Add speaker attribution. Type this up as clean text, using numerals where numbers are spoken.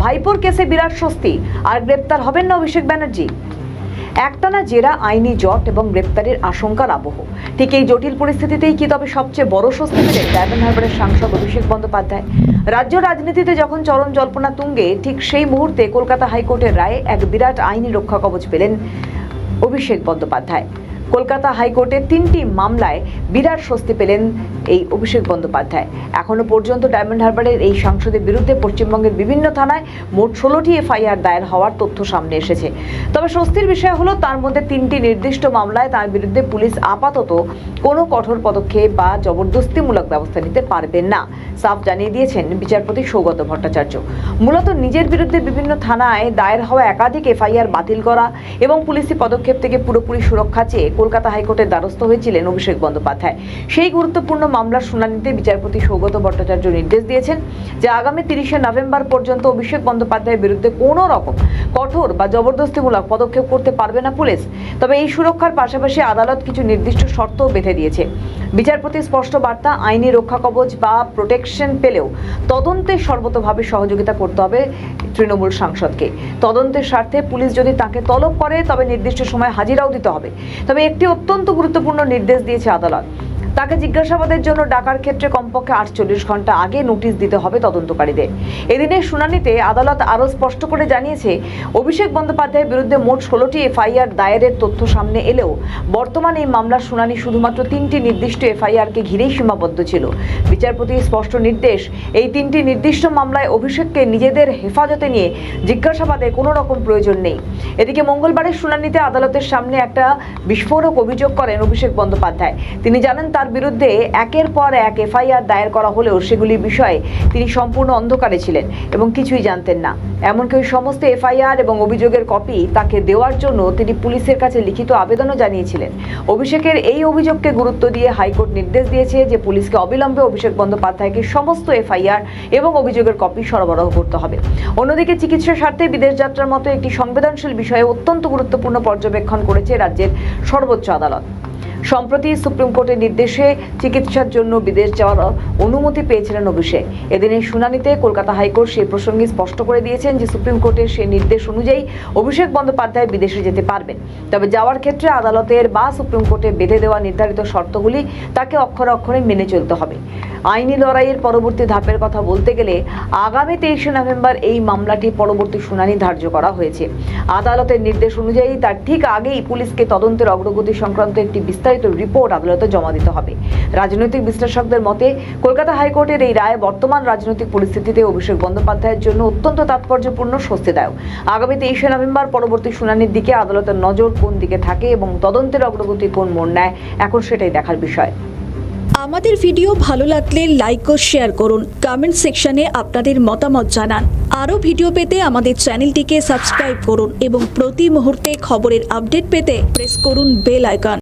Speaker 1: ভাইপোর কেসে বিরাট স্বস্তি, আর গ্রেপ্তার হবেন না অভিষেক ব্যানার্জি। একটানা জেরা, আইনি জট এবং গ্রেপ্তারের আশঙ্কার আবহ। ঠিক এই জটিল পরিস্থিতিতেই কি তবে সবচেয়ে বড় স্বস্তি পেলেন ডায়মন্ড হারবারের সাংসদ অভিষেক বন্দ্যোপাধ্যায়? রাজ্য রাজনীতিতে যখন চরম জল্পনা তুঙ্গে, ঠিক সেই মুহূর্তে কলকাতা হাইকোর্টের রায়ে এক বিরাট আইনি রক্ষা কবচ পেলেন অভিষেক বন্দ্যোপাধ্যায়। কলকাতা হাইকোর্টের 3টি মামলায় বিরাট স্বস্তি পেলেন এই অভিষেক বন্দ্যোপাধ্যায়। এখনো পর্যন্ত ডায়মন্ড হারবারের এই সাংসদের বিরুদ্ধে পশ্চিমবঙ্গের বিভিন্ন থানায় মোট 16টি এফআইআর দায়ের হওয়ার তথ্য সামনে এসেছে। তবে স্বস্তির বিষয় হলো, তার মধ্যে 3টি নির্দিষ্ট মামলায় তার বিরুদ্ধে পুলিশ আপাতত কোনো কঠোর পদক্ষেপ বা জবরদস্তিমূলক ব্যবস্থা নিতে পারবেন না, সাফ জানিয়ে দিয়েছেন বিচারপতি সৌগত ভট্টাচার্য। মূলত নিজের বিরুদ্ধে বিভিন্ন থানায় দায়ের হওয়া একাধিক এফআইআর বাতিল করা এবং পুলিশি পদক্ষেপ থেকে পুরোপুরি সুরক্ষা চেয়ে কলকাতা হাইকোর্টের দ্বারস্থ হয়েছিলেন অভিষেক বন্দ্যোপাধ্যায়। সেই গুরুত্বপূর্ণ মামলার শুনানিতে বিচারপতি সৌগত ভট্টাচার্য নির্দেশ দিয়েছেন যে আগামী 30শে নভেম্বর পর্যন্ত অভিষেক বন্দ্যোপাধ্যায়ের বিরুদ্ধে কোনো রকম কঠোর বা জবরদস্তিমূলক পদক্ষেপ করতে পারবে না পুলিশ। তবে এই সুরক্ষার পাশাপাশি আদালত কিছু নির্দিষ্ট শর্তও বেঁধে দিয়েছে। বিচারপতির স্পষ্ট বার্তা, আইনি রক্ষা কবচ বা প্রোটেকশন পেলেও তদন্তে সর্বতোভাবে সহযোগিতা করতে হবে তৃণমূল সাংসদকে। তদন্তের স্বার্থে পুলিশ যদি তাকে তলব করে তবে নির্দিষ্ট সময় হাজিরাও দিতে হবে। তবে একটি অত্যন্ত গুরুত্বপূর্ণ নির্দেশ দিয়েছে আদালত, তাকে জিজ্ঞাসাবাদের জন্য ডাকার ক্ষেত্রে কমপক্ষে 48 ঘন্টা আগে নোটিশ দিতে হবে তদন্তকারীদের। এদিনের শুনানিতে আদালত আরও স্পষ্ট করে জানিয়েছে, অভিষেক বন্দ্যোপাধ্যায়ের বিরুদ্ধে মোট 16টি এফআইআর দায়েরের তথ্য সামনে এলেও বর্তমান এই মামলার শুনানি শুধুমাত্র 3টি নির্দিষ্ট এফআইআরকে ঘিরেই সীমাবদ্ধ ছিল। বিচারপতির স্পষ্ট নির্দেশ, এই 3টি নির্দিষ্ট মামলায় অভিষেককে নিজেদের হেফাজতে নিয়ে জিজ্ঞাসাবাদের কোনো রকম প্রয়োজন নেই। এদিকে মঙ্গলবারের শুনানিতে আদালতের সামনে একটা বিস্ফোরক অভিযোগ করেন অভিষেক বন্দ্যোপাধ্যায়। তিনি জানান, তার বিরুদ্ধে একের পর এক এফআইআর দায়ের করা হলেও সেগুলির বিষয়ে তিনি সম্পূর্ণ অন্ধকারে ছিলেন এবং কিছুই জানতেন না। এমনকি ওই সমস্ত এফআইআর এবং অভিযোগের কপি তাকে দেওয়ার জন্য তিনি পুলিশের কাছে লিখিত আবেদনও জানিয়েছিলেন। অভিষেকের এই অভিযোগকে গুরুত্ব দিয়ে হাইকোর্ট নির্দেশ দিয়েছে যে পুলিশকে অবিলম্বে অভিষেক বন্দ্যোপাধ্যায়কে সমস্ত এফআইআর এবং অভিযোগের কপি সরবরাহ করতে হবে। অন্যদিকে চিকিৎসা স্বার্থে বিদেশ যাত্রার মতো একটি সংবেদনশীল বিষয়ে অত্যন্ত গুরুত্বপূর্ণ পর্যবেক্ষণ করেছে রাজ্যের সর্বোচ্চ আদালত। সম্প্রতি সুপ্রিম কোর্টের নির্দেশে চিকিৎসার জন্য বিদেশ যাওয়ার অনুমতি পেয়েছিলেন অভিষেক। এদিনের শুনানিতে কলকাতা হাইকোর্ট সেই প্রসঙ্গে স্পষ্ট করে দিয়েছেন যে সুপ্রিম কোর্টের সেই নির্দেশ অনুযায়ী অভিষেক বন্দ্যোপাধ্যায় বিদেশে যেতে পারবেন। তবে যাওয়ার ক্ষেত্রে আদালতের বা সুপ্রিম কোর্টে বেঁধে দেওয়া নির্ধারিত শর্তগুলি তাকে অক্ষরে অক্ষরে মেনে চলতে হবে। আইনি লড়াইয়ের পরবর্তী ধাপের কথা বলতে গেলে আগামী 23শে নভেম্বর এই মামলাটি পরবর্তী শুনানি ধার্য করা হয়েছে। আদালতের নির্দেশ অনুযায়ী তার ঠিক আগেই পুলিশকে তদন্তের অগ্রগতি সংক্রান্ত একটি বিস্তারিত রিপোর্ট আদালতে জমা দিতে হবে। রাজনৈতিক বিশ্লেষকদের মতে কলকাতা হাইকোর্টের এই রায় বর্তমান রাজনৈতিক পরিস্থিতিতে অভিষেক বন্দ্যোপাধ্যায়ের জন্য অত্যন্ত তাৎপর্যপূর্ণ, স্বস্তিদায়ক। আগামী 23শে নভেম্বর পরবর্তী শুনানির দিকে আদালতের নজর কোন দিকে থাকে এবং তদন্তের অগ্রগতি কোন মোড় নেয়, এখন সেটাই দেখার বিষয়।
Speaker 2: আমাদের ভিডিও ভালো লাগলে লাইক ও শেয়ার করুন, কমেন্ট সেকশনে আপনাদের মতামত জানান। আরও ভিডিও পেতে আমাদের চ্যানেলটিকে সাবস্ক্রাইব করুন এবং প্রতি মুহূর্তে খবরের আপডেট পেতে প্রেস করুন বেল আইকন।